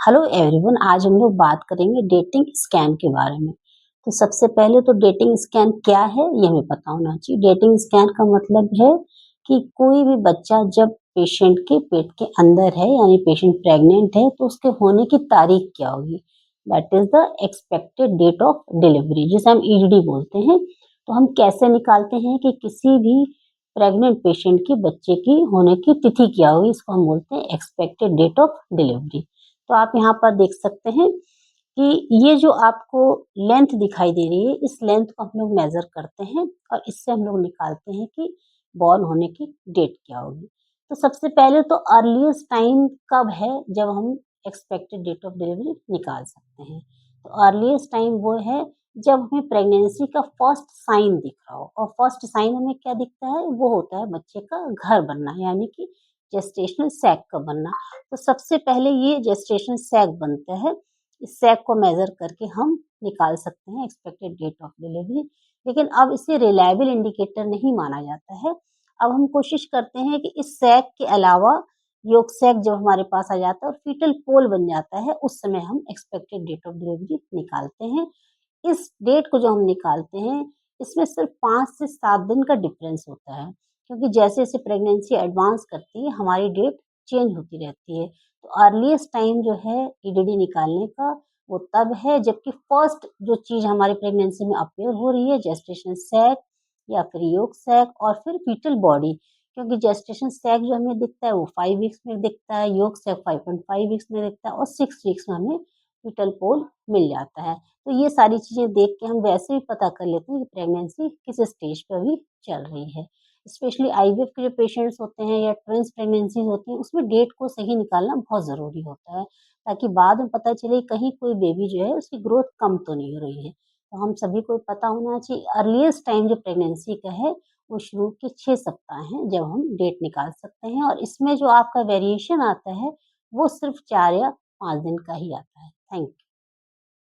Hello everyone, आज हम लोग बात करेंगे डेटिंग स्कैम के बारे में। तो सबसे पहले तो डेटिंग स्कैम क्या है ये हमें पता होना चाहिए। डेटिंग स्कैम का मतलब है कि कोई भी बच्चा जब पेशेंट के पेट के अंदर है यानी पेशेंट प्रेग्नेंट है तो उसके होने की तारीख क्या होगी, that is the expected date of delivery, जिसे हम ईडीडी बोलते हैं। तो हम कैसे निकालते हैं कि किसी भी प्रेग्नेंट पेशेंट की बच्चे की होने की तिथि क्या होगी, इसको हम बोलते हैं एक्सपेक्टेड डेट ऑफ डिलीवरी। तो आप यहाँ पर देख सकते हैं कि ये जो आपको लेंथ दिखाई दे रही है, इस लेंथ को हम लोग मेजर करते हैं और इससे हम लोग निकालते हैं कि बॉर्न होने की डेट क्या होगी। तो सबसे पहले तो अर्लीस्ट टाइम कब है जब हम एक्सपेक्टेड डेट ऑफ डिलीवरी निकाल सकते हैं। तो अर्लीस्ट टाइम वो है जब हमें प्रेगनेंसी का फर्स्ट साइन दिख रहा हो, और फर्स्ट साइन हमें क्या दिखता है, वो होता है बच्चे का घर बनना, यानी कि जेस्टेशनल सैक का बनना। तो सबसे पहले ये जेस्टेशन सैक बनता है, इस सैक को मेजर करके हम निकाल सकते हैं एक्सपेक्टेड डेट ऑफ डिलीवरी। लेकिन अब इसे रिलायबल इंडिकेटर नहीं माना जाता है। अब हम कोशिश करते हैं कि इस सैक के अलावा योग सैक जब हमारे पास आ जाता है और फीटल पोल बन जाता है, उस समय हम एक्सपेक्टेड डेट ऑफ डिलीवरी निकालते हैं। इस डेट को जो हम निकालते हैं, इसमें सिर्फ 5 से 7 दिन का डिफरेंस होता है, क्योंकि जैसे-जैसे प्रेगनेंसी एडवांस करती है, हमारी डेट चेंज होती रहती है। तो अर्लीस्ट टाइम जो है ईडीडी निकालने का, वो तब है जबकि फर्स्ट जो चीज़ हमारी प्रेगनेंसी में अपीयर हो रही है, जेस्टेशन सैक या फिर योग सैक और फिर फीटल बॉडी। क्योंकि जेस्टेशन सैक जो हमें दिखता है वो 5 वीक्स में दिखता है, योग सैक 5.5 वीक्स में दिखता है और 6 वीक्स में हमें फीटल पोल मिल जाता है। तो ये सारी चीज़ें देख के हम वैसे भी पता कर लेते हैं कि प्रेगनेंसी किस स्टेज पे अभी चल रही है। स्पेशली आईवीएफ के जो पेशेंट्स होते हैं या ट्विन्स प्रेगनेंसीज होती हैं, उसमें डेट को सही निकालना बहुत ज़रूरी होता है, ताकि बाद में पता चले कहीं कोई बेबी जो है उसकी ग्रोथ कम तो नहीं हो रही है। तो हम सभी को पता होना चाहिए अर्लीस्ट टाइम जो प्रेगनेंसी का है, वो शुरू के 6 सप्ताह हैं जब हम डेट निकाल सकते हैं, और इसमें जो आपका वेरिएशन आता है, वो सिर्फ 4 या 5 दिन का ही आता है। Thank you.